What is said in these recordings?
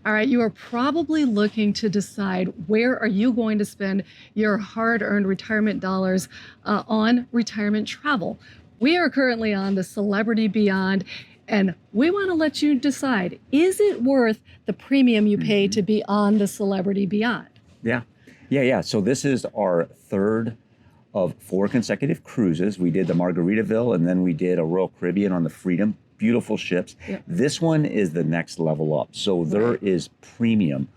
All right, you are probably looking to decide where are you going to spend your hard-earned retirement dollars on retirement travel. We are currently on the Celebrity Beyond, and we want to let you decide, is it worth the premium you pay to be on the Celebrity Beyond? Yeah. So this is our third of 4 consecutive cruises. We did the Margaritaville, and then we did a Royal Caribbean on the Freedom. Beautiful ships. Yep. This one is the next level up. So there is premium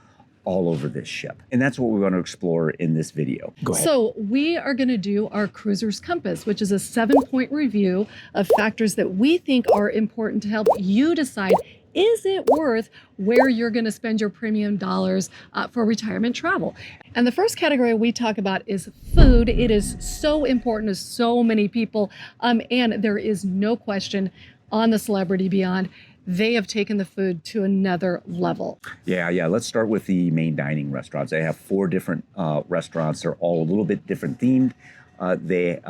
all over this ship. And that's what we want to explore in this video. Go ahead. So we are going to do our Cruiser's Compass, which is a 7-point review of factors that we think are important to help you decide, is it worth where you're going to spend your premium dollars for retirement travel? And the first category we talk about is food. It is so important to so many people. And there is no question on the Celebrity Beyond, they have taken the food to another level. Yeah. Let's start with the main dining restaurants. They have 4 different restaurants. They're all a little bit different themed. They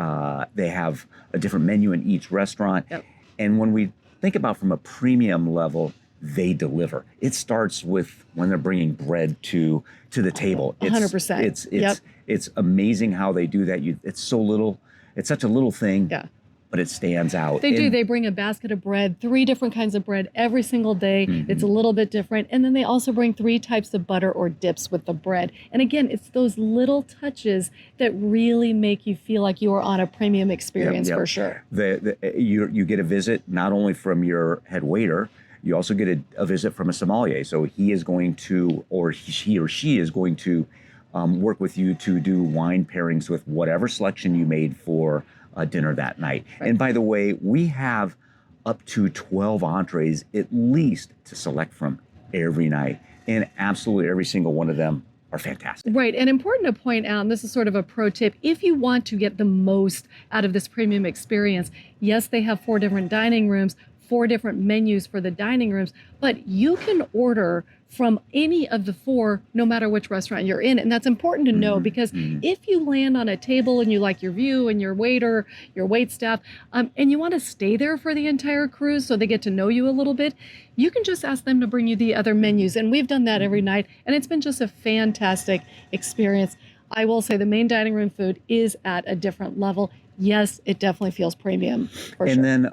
have a different menu in each restaurant. Yep. And when we think about from a premium level, they deliver. It starts with when they're bringing bread to the table. 100%. It's amazing how they do that. It's so little. It's such a little thing. Yeah. But it stands out. They do. They bring a basket of bread, 3 different kinds of bread every single day. It's a little bit different. And then they also bring 3 types of butter or dips with the bread. And again, it's those little touches that really make you feel like you are on a premium experience for sure. You get a visit not only from your head waiter, you also get a visit from a sommelier. So he is going to, or he or she is going to work with you to do wine pairings with whatever selection you made for dinner that night. Right. And by the way, we have up to 12 entrees at least to select from every night. And absolutely every single one of them are fantastic. Right. And important to point out, and this is sort of a pro tip, if you want to get the most out of this premium experience, yes, they have 4 different dining rooms, 4 different menus for the dining rooms, but you can order from any of the 4, no matter which restaurant you're in. And that's important to know because if you land on a table and you like your view and your waiter, your wait staff, and you want to stay there for the entire cruise so they get to know you a little bit, you can just ask them to bring you the other menus. And we've done that every night. And it's been just a fantastic experience. I will say the main dining room food is at a different level. Yes, it definitely feels premium for sure. And then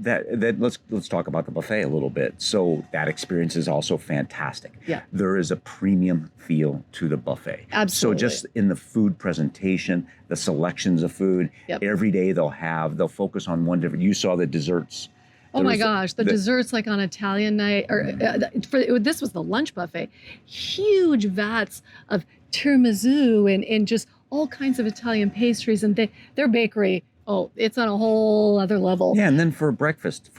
let's talk about the buffet a little bit. So that experience is also fantastic. Yeah. There is a premium feel to the buffet. Absolutely. So just in the food presentation, the selections of food, every day they'll focus on one different. You saw the desserts. Oh my gosh, the desserts like on Italian night, or this was the lunch buffet. Huge vats of tiramisu and just all kinds of Italian pastries, and their bakery. Oh, it's on a whole other level. Yeah, and then for breakfast,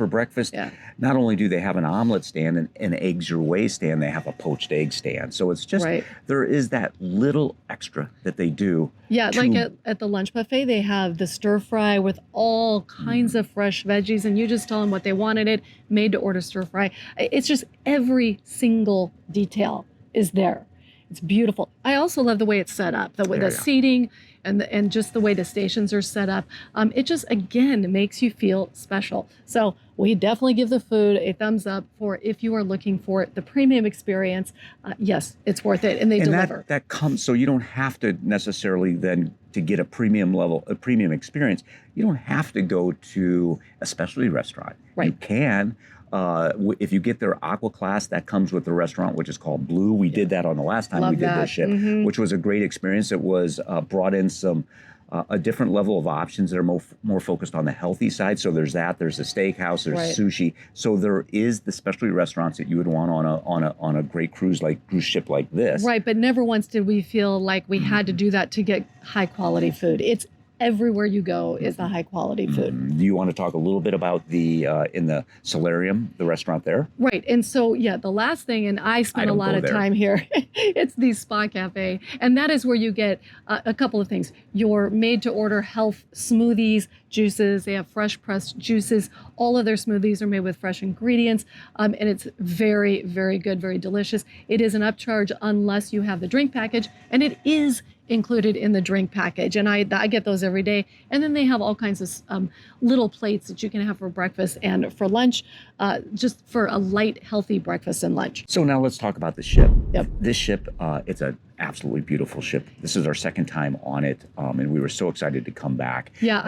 not only do they have an omelet stand and an eggs your way stand, they have a poached egg stand. So it's just, there is that little extra that they do. Yeah, like at the lunch buffet, they have the stir fry with all kinds of fresh veggies, and you just tell them what they wanted it, made to order stir fry. It's just every single detail is there. It's beautiful. I also love the way it's set up, the seating and just the way the stations are set up. It just, again, makes you feel special. So we definitely give the food a thumbs up for if you are looking for the premium experience. Yes, it's worth it, and they deliver. That comes, so you don't have to necessarily then, to get a premium experience, you don't have to go to a specialty restaurant. Right. You can. If you get their aqua class, that comes with the restaurant, which is called Blue. We did that on the last time we did this ship, which was a great experience. It was brought in some a different level of options that are more focused on the healthy side. So there's that. There's a steakhouse. There's sushi. So there is the specialty restaurants that you would want on a great cruise ship like this. Right, but never once did we feel like we had to do that to get high quality food. It's everywhere you go is the high quality food. Do you want to talk a little bit about the in the solarium, the restaurant there? Right. And so, the last thing, and I spent a lot of time here, it's the Spa Cafe. And that is where you get a couple of things. Your made to order health smoothies, juices. They have fresh pressed juices. All of their smoothies are made with fresh ingredients. And it's very, very good, very delicious. It is an upcharge unless you have the drink package. And it is included in the drink package, and I get those every day. And then they have all kinds of little plates that you can have for breakfast and for lunch, just for a light, healthy breakfast and lunch. So now let's talk about the ship. Yep. This ship, it's an absolutely beautiful ship. This is our second time on it, and we were so excited to come back. Yeah,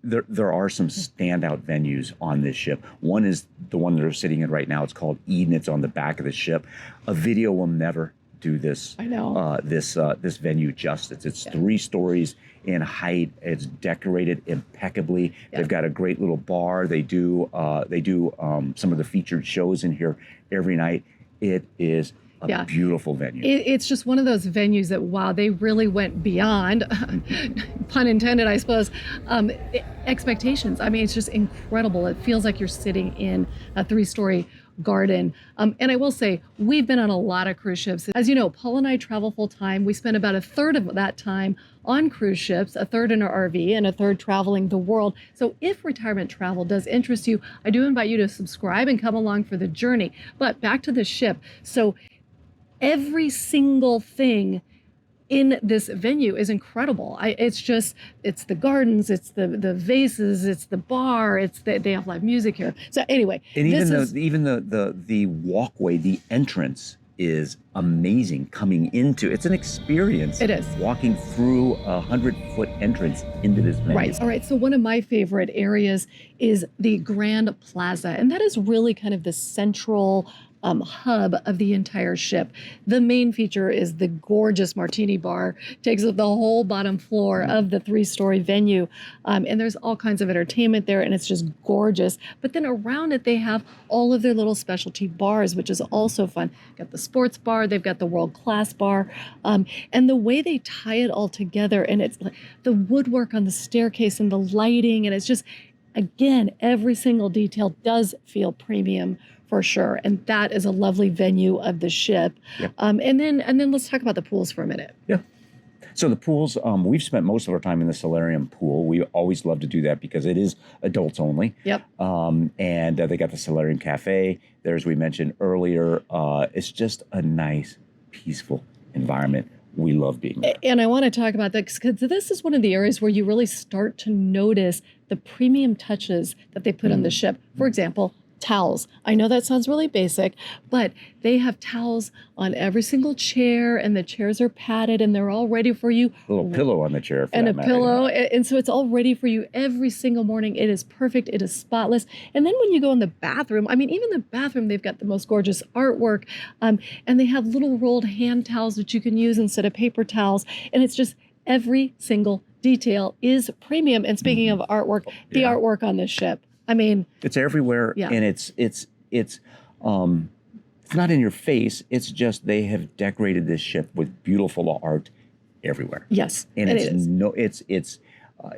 There are some standout venues on this ship. One is the one that we're sitting in right now. It's called Eden. It's on the back of the ship. A video will never do this. I know. This venue justice. It's 3 stories in height. It's decorated impeccably. Yeah. They've got a great little bar. They do some of the featured shows in here every night. It is a beautiful venue. It's just one of those venues that, wow, they really went beyond, pun intended, I suppose, expectations. I mean, it's just incredible. It feels like you're sitting in a 3-story garden. And I will say, we've been on a lot of cruise ships. As you know, Paul and I travel full time. We spend about a third of that time on cruise ships, a third in our RV, and a third traveling the world. So if retirement travel does interest you, I do invite you to subscribe and come along for the journey. But back to the ship. So every single thing in this venue is incredible. It's the gardens, it's the vases, it's the bar, they have live music here. So anyway, and even the walkway, the entrance is amazing coming into. It's an experience. It is. Walking through a 100-foot entrance into this venue. Right. All right. So one of my favorite areas is the Grand Plaza, and that is really kind of the central hub of the entire ship. The main feature is the gorgeous martini bar. Takes up the whole bottom floor of the 3-story venue. And there's all kinds of entertainment there, and it's just gorgeous. But then around it, they have all of their little specialty bars, which is also fun. Got the sports bar, they've got the world-class bar. And the way they tie it all together, and it's like the woodwork on the staircase and the lighting, and it's just, again, every single detail does feel premium for sure. And that is a lovely venue of the ship. Yep. And then let's talk about the pools for a minute. Yeah. So the pools, we've spent most of our time in the solarium pool. We always love to do that because it is adults only. Yep. And they got the solarium cafe there, as we mentioned earlier. It's just a nice, peaceful environment. We love being there. And I want to talk about that because this is one of the areas where you really start to notice the premium touches that they put on the ship. For example, towels. I know that sounds really basic, but they have towels on every single chair, and the chairs are padded, and they're all ready for you. A little pillow on the chair. For and that a matter, pillow. And so it's all ready for you every single morning. It is perfect. It is spotless. And then when you go in the bathroom, I mean, even the bathroom, they've got the most gorgeous artwork. And they have little rolled hand towels that you can use instead of paper towels. And it's just every single detail is premium. And speaking of artwork, the artwork on this ship, I mean, it's everywhere, and it's not in your face. It's just they have decorated this ship with beautiful art everywhere. Yes, and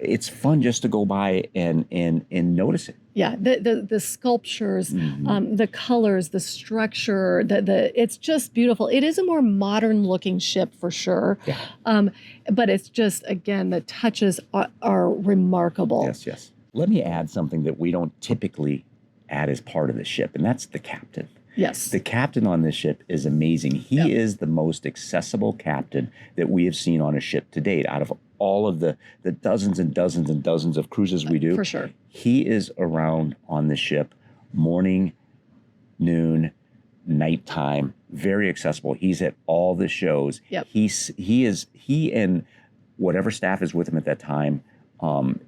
it's fun just to go by and notice it. Yeah, the sculptures, the colors, the structure, it's just beautiful. It is a more modern looking ship for sure. Yeah. But it's just, again, the touches are remarkable. Yes. Let me add something that we don't typically add as part of the ship, and that's the captain. Yes. The captain on this ship is amazing. He is the most accessible captain that we have seen on a ship to date. Out of all of the dozens and dozens and dozens of cruises we do, for sure, he is around on the ship morning, noon, nighttime, very accessible. He's at all the shows. Yep. He and whatever staff is with him at that time,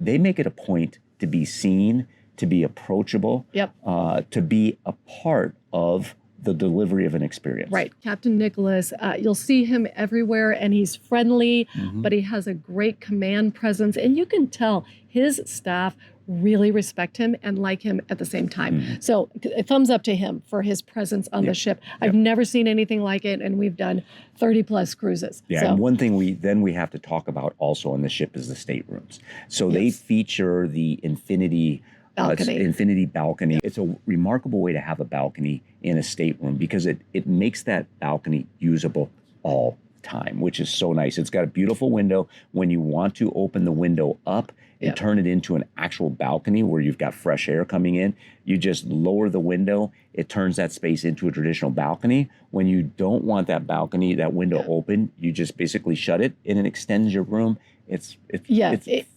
they make it a point to be seen, to be approachable, to be a part of the delivery of an experience. Right. Captain Nicholas, you'll see him everywhere, and he's friendly, but he has a great command presence, and you can tell his staff really respect him and like him at the same time. So a thumbs up to him for his presence on the ship. I've never seen anything like it, and we've done 30 plus cruises. Yeah, so. And one thing we have to talk about also on the ship is the staterooms. So they feature the infinity balcony. It's a remarkable way to have a balcony in a stateroom because it makes that balcony usable all time, which is so nice. It's got a beautiful window. When you want to open the window up and turn it into an actual balcony where you've got fresh air coming in, you just lower the window. It turns that space into a traditional balcony. When you don't want that balcony, that window open, you just basically shut it and it extends your room. It's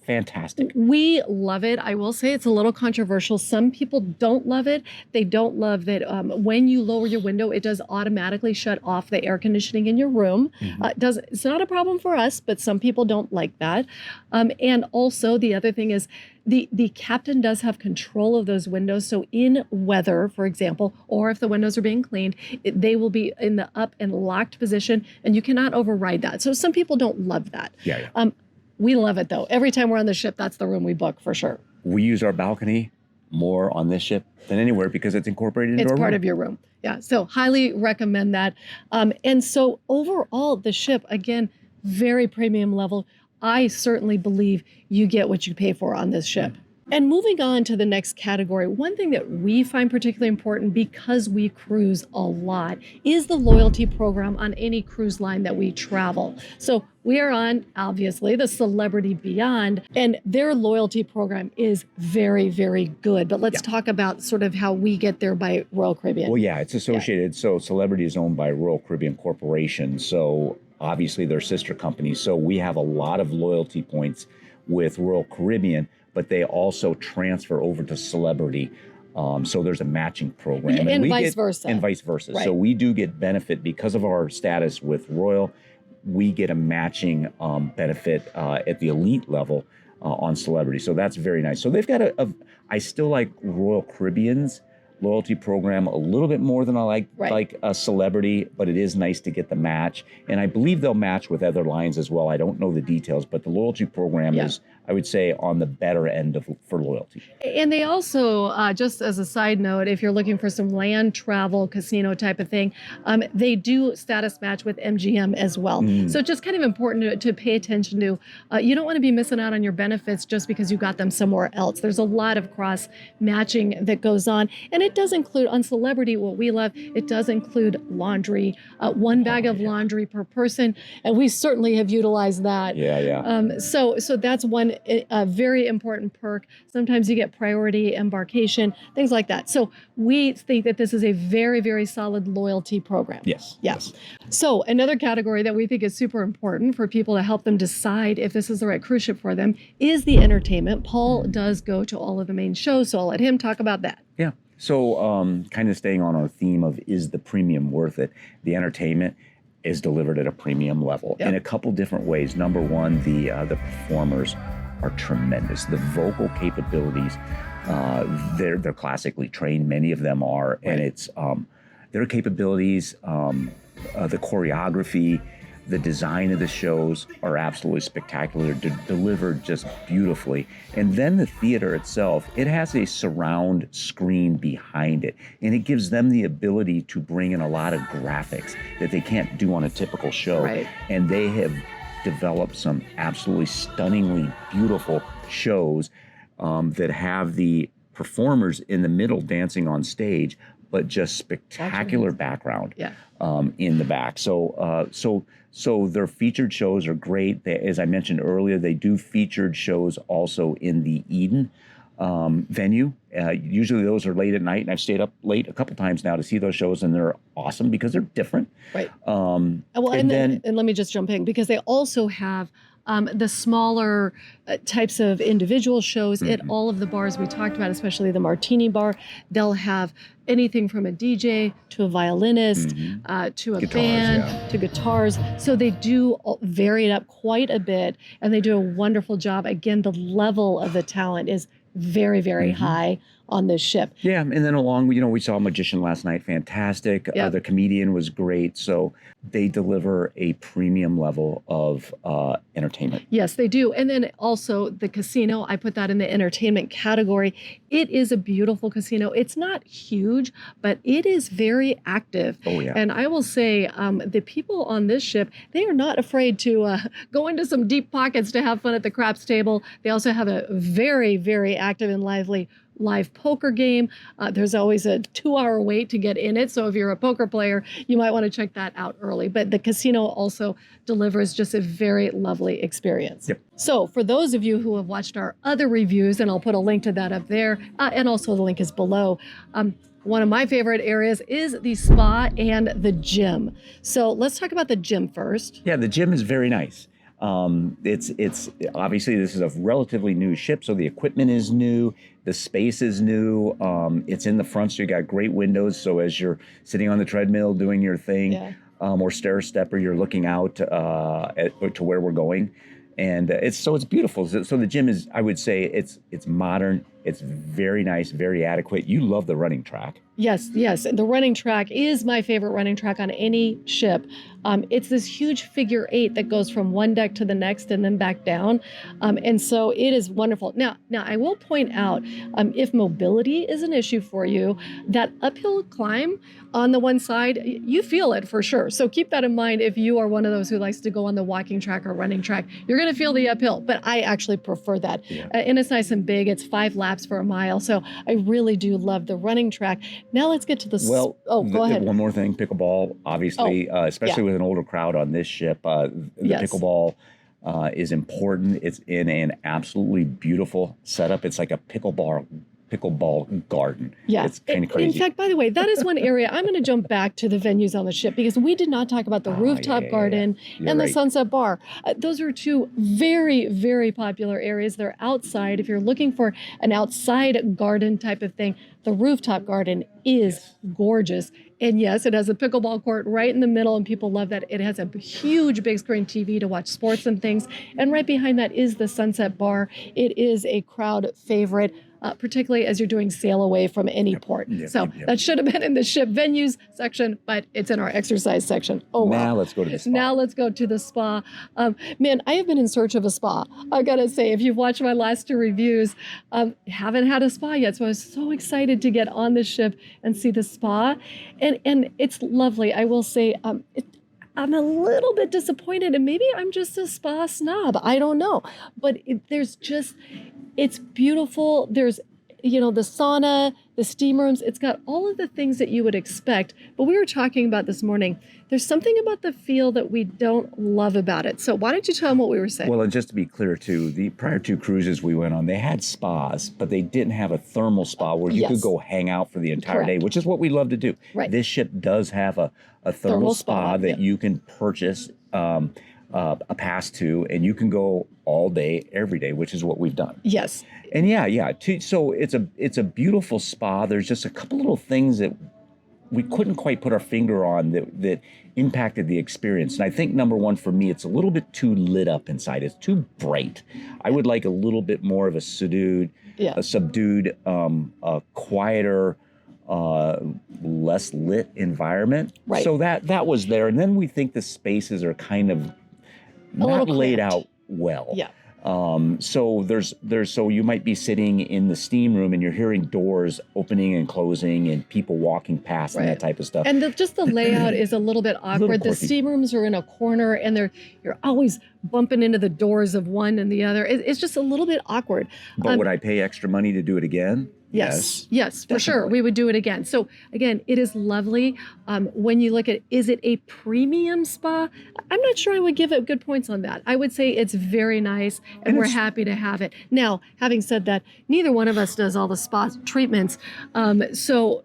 fantastic. We love it. I will say it's a little controversial. Some people don't love it. They don't love that when you lower your window, it does automatically shut off the air conditioning in your room. It's not a problem for us, but some people don't like that. And also the other thing is the captain does have control of those windows. So in weather, for example, or if the windows are being cleaned, they will be in the up and locked position, and you cannot override that. So some people don't love that. We love it, though. Every time we're on the ship, that's the room we book for sure. We use our balcony more on this ship than anywhere because it's incorporated into our room. It's part of your room. Yeah, so highly recommend that. And so overall, the ship, again, very premium level. I certainly believe you get what you pay for on this ship. And moving on to the next category, one thing that we find particularly important because we cruise a lot is the loyalty program on any cruise line that we travel. So we are on, obviously, the Celebrity Beyond, and their loyalty program is very, very good. But let's talk about sort of how we get there by Royal Caribbean. Well, yeah, it's associated. So Celebrity is owned by Royal Caribbean Corporation. So obviously they're sister companies. So we have a lot of loyalty points with Royal Caribbean, but they also transfer over to Celebrity. So there's a matching program. And vice versa. And vice versa. Right. So we do get benefit because of our status with Royal. We get a matching benefit at the elite level on Celebrity. So that's very nice. So they've got I still like Royal Caribbean's loyalty program a little bit more than I like a Celebrity, but it is nice to get the match. And I believe they'll match with other lines as well. I don't know the details, but the loyalty program is, I would say, on the better end for loyalty. And they also, just as a side note, if you're looking for some land travel casino type of thing, they do status match with MGM as well. So it's just kind of important to pay attention to. You don't want to be missing out on your benefits just because you got them somewhere else. There's a lot of cross matching that goes on. And it does include, on Celebrity, what we love, it does include laundry, one bag of laundry per person. And we certainly have utilized that. So that's one very important perk. Sometimes you get priority embarkation, things like that. So we think that this is a very, very solid loyalty program. Yes. So another category that we think is super important for people to help them decide if this is the right cruise ship for them is the entertainment. Paul does go to all of the main shows, so I'll let him talk about that. Yeah. So kind of staying on our theme of is the premium worth it, the entertainment is delivered at a premium level in a couple different ways. Number one, the performers are tremendous. The vocal capabilities, they're classically trained. Many of them are, and it's their capabilities, the choreography, the design of the shows are absolutely spectacular, delivered just beautifully. And then the theater itself, it has a surround screen behind it, and it gives them the ability to bring in a lot of graphics that they can't do on a typical show. And they have developed some absolutely stunningly beautiful shows that have the performers in the middle dancing on stage, but just spectacular background in the back. So their featured shows are great. As I mentioned earlier, they do featured shows also in the Eden venue. Usually those are late at night, and I've stayed up late a couple times now to see those shows, and they're awesome because they're different. And let me just jump in, because they also have the smaller types of individual shows at all of the bars we talked about, especially the Martini Bar. They'll have anything from a DJ to a violinist to a band to guitars. So they do vary it up quite a bit, and they do a wonderful job. Again, the level of the talent is very, very high on this ship. Yeah, and then along, we saw a magician last night, fantastic. The comedian was great. So they deliver a premium level of entertainment. Yes, they do. And then also the casino, I put that in the entertainment category. It is a beautiful casino. It's not huge, but it is very active. Oh, yeah. And I will say the people on this ship, they are not afraid to go into some deep pockets to have fun at the craps table. They also have a very, very active and lively live poker game. There's always a 2-hour wait to get in it. So if you're a poker player, you might want to check that out early. But the casino also delivers just a very lovely experience. Yep. So for those of you who have watched our other reviews, and I'll put a link to that up there, and also the link is below. One of my favorite areas is the spa and the gym. So let's talk about the gym first. Yeah, the gym is very nice. It's obviously this is a relatively new ship, so the equipment is new, the space is new. It's in the front, so you got great windows. So as you're sitting on the treadmill doing your thing, or stair stepper, you're looking out to where we're going, and it's beautiful. So the gym is, I would say, it's modern. It's very nice, very adequate. You love the running track. Yes. The running track is my favorite running track on any ship. It's this huge figure 8 that goes from one deck to the next and then back down. And so it is wonderful. Now I will point out, if mobility is an issue for you, that uphill climb on the one side, you feel it for sure. So keep that in mind if you are one of those who likes to go on the walking track or running track. You're going to feel the uphill, but I actually prefer that. Yeah. And it's nice and big. It's 5 laps for a mile. So I really do love the running track. Now let's get to the... go ahead. One more thing, pickleball, obviously, especially with an older crowd on this ship, the pickleball is important. It's in an absolutely beautiful setup. It's like a pickleball garden. Yeah. It's kind of crazy. In fact, by the way, that is one area I'm going to jump back to the venues on the ship, because we did not talk about the rooftop garden and the Sunset Bar. Those are two very, very popular areas. They're outside. If you're looking for an outside garden type of thing, the rooftop garden is gorgeous. And yes, it has a pickleball court right in the middle, and people love that. It has a huge big screen TV to watch sports and things. And right behind that is the Sunset Bar. It is a crowd favorite, particularly as you're doing sail away from any port. That should have been in the ship venues section, but it's in our exercise section. Oh, wow. Now let's go to the spa. Now let's go to the spa. Man, I have been in search of a spa. I gotta say, if you've watched my last 2 reviews, haven't had a spa yet. So I was so excited to get on the ship and see the spa. And it's lovely. I will say, I'm a little bit disappointed, and maybe I'm just a spa snob. I don't know. But it's beautiful. There's, the sauna, the steam rooms. It's got all of the things that you would expect. But we were talking about this morning, there's something about the feel that we don't love about it. So why don't you tell them what we were saying? Well, and just to be clear, too, the prior 2 cruises we went on, they had spas, but they didn't have a thermal spa where you could go hang out for the entire day, which is what we love to do. Right. This ship does have a thermal spa that you can purchase a pass to, and you can go all day, every day, which is what we've done. Yes. And so it's a beautiful spa. There's just a couple little things that we couldn't quite put our finger on that impacted the experience. And I think number one for me, it's a little bit too lit up inside. It's too bright. I would like a little bit more of a subdued, quieter, less lit environment. Right. So that was there. And then we think the spaces are kind of not laid out well. Yeah. So you might be sitting in the steam room and you're hearing doors opening and closing and people walking past and that type of stuff. And just the layout is a little bit awkward. The steam rooms are in a corner, and you're always bumping into the doors of one and the other. It's just a little bit awkward. But would I pay extra money to do it again? Yes, for sure. We would do it again. So again, it is lovely. When you look at, is it a premium spa? I'm not sure I would give it good points on that. I would say it's very nice, and we're happy to have it. Now, having said that, neither one of us does all the spa treatments. So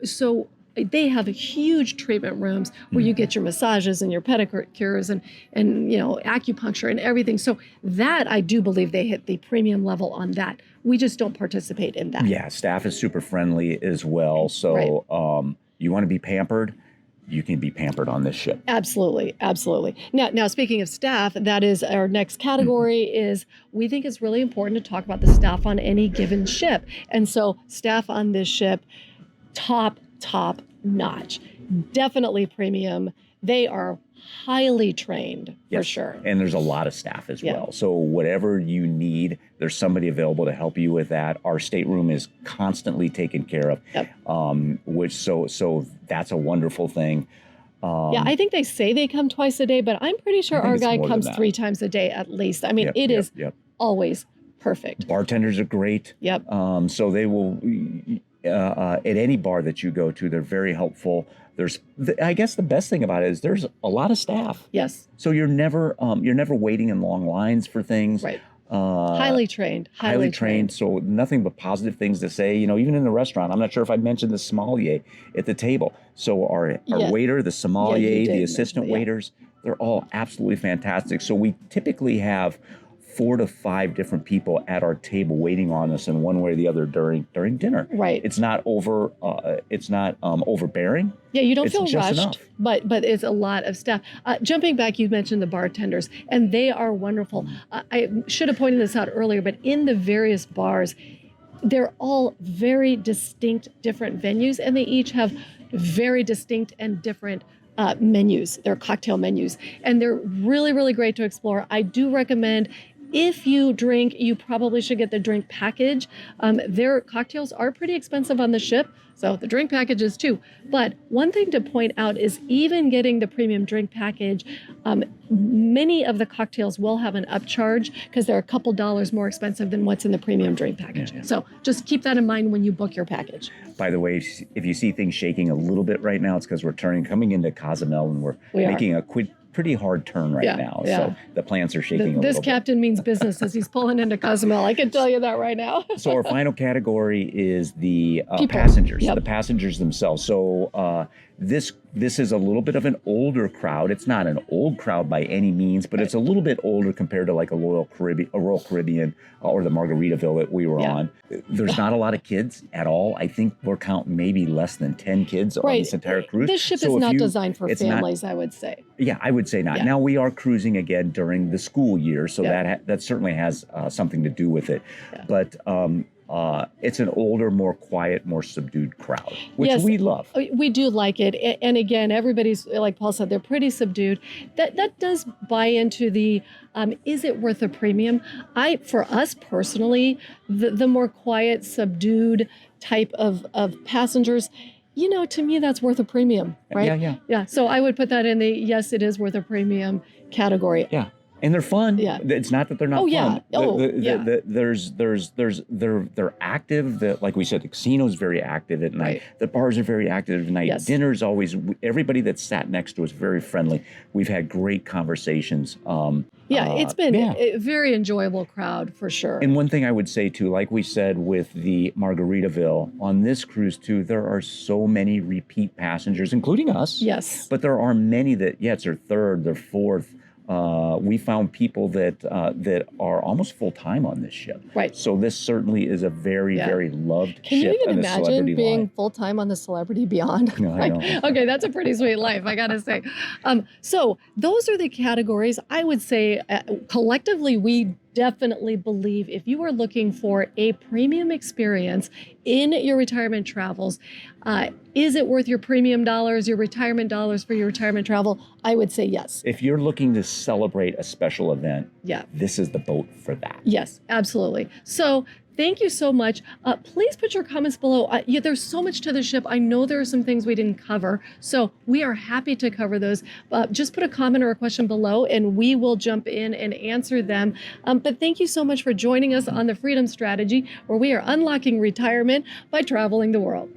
they have huge treatment rooms where you get your massages and your pedicures and acupuncture and everything. So that, I do believe they hit the premium level on that. We just don't participate in that. Yeah, staff is super friendly as well. So you want to be pampered, you can be pampered on this ship. Absolutely. Now, speaking of staff, that is our next category. Is we think it's really important to talk about the staff on any given ship. And so staff on this ship, top notch, definitely premium. They are highly trained for sure. And there's a lot of staff as well. So whatever you need, there's somebody available to help you with that. Our stateroom is constantly taken care of, so that's a wonderful thing. I think they say they come twice a day, but I'm pretty sure our guy comes 3 times a day at least. I mean, it is always Perfect. Bartenders are great. Yep. So they will, at any bar that you go to, they're very helpful. I guess the best thing about it is there's a lot of staff. Yes. So you're never waiting in long lines for things. Right. Highly trained. Highly trained. So nothing but positive things to say. Even in the restaurant, I'm not sure if I mentioned the sommelier at the table. So our waiter, the sommelier, the assistant waiters, they're all absolutely fantastic. So we typically have 4 to 5 different people at our table waiting on us in one way or the other during dinner. Right. It's not overbearing. Yeah, you don't feel just rushed, enough. but it's a lot of staff. Jumping back, you mentioned the bartenders, and they are wonderful. I should have pointed this out earlier, but in the various bars, they're all very distinct, different venues, and they each have very distinct and different menus. They're cocktail menus, and they're really, really great to explore. I do recommend, if you drink, you probably should get the drink package. Their cocktails are pretty expensive on the ship, so the drink packages too. But one thing to point out is even getting the premium drink package, many of the cocktails will have an upcharge because they're a couple dollars more expensive than what's in the premium drink package. Yeah. So just keep that in mind when you book your package. By the way, if you see things shaking a little bit right now, it's because we're coming into Cozumel, and we're making a pretty hard turn right now. Yeah. So the plants are shaking a little bit. This captain means business as he's pulling into Cozumel. I can tell you that right now. So our final category is the passengers, the passengers themselves. So this is a little bit of an older crowd. It's not an old crowd by any means, but it's a little bit older compared to like a Royal Caribbean or the Margaritaville that we were on. There's not a lot of kids at all. I think we're counting maybe less than 10 kids on this entire cruise. This ship is not designed for families, I would say. Yeah, I would say not. Yeah. Now we are cruising again during the school year, so that certainly has something to do with it. Yeah. But it's an older, more quiet, more subdued crowd, which we love. We do like it. And again, everybody's, like Paul said, they're pretty subdued. That does buy into the, is it worth a premium? For us personally, the more quiet, subdued type of passengers, to me, that's worth a premium, right? Yeah. So I would put that in the, yes, it is worth a premium category. Yeah. And they're fun. Yeah. It's not that they're not fun. They're active. Like we said, the casino's very active at night. Right. The bars are very active at night. Yes. Dinner's always, everybody that sat next to us very friendly. We've had great conversations. It's been a very enjoyable crowd for sure. And one thing I would say too, like we said with the Margaritaville, on this cruise too, there are so many repeat passengers, including us. Yes. But there are many that, it's their third, their fourth. We found people that are almost full time on this ship. Right. So this certainly is a very, very loved ship. Can you even imagine being full time on the Celebrity Beyond? No, I know. Okay, that's a pretty sweet life, I gotta say. So those are the categories. I would say collectively we definitely believe if you are looking for a premium experience in your retirement travels, is it worth your premium dollars, your retirement dollars for your retirement travel? I would say yes. If you're looking to celebrate a special event, this is the boat for that. Yes, absolutely. So thank you so much. Please put your comments below. There's so much to the ship. I know there are some things we didn't cover, so we are happy to cover those. Just put a comment or a question below, and we will jump in and answer them. But thank you so much for joining us on the Freedom Strategy, where we are unlocking retirement by traveling the world.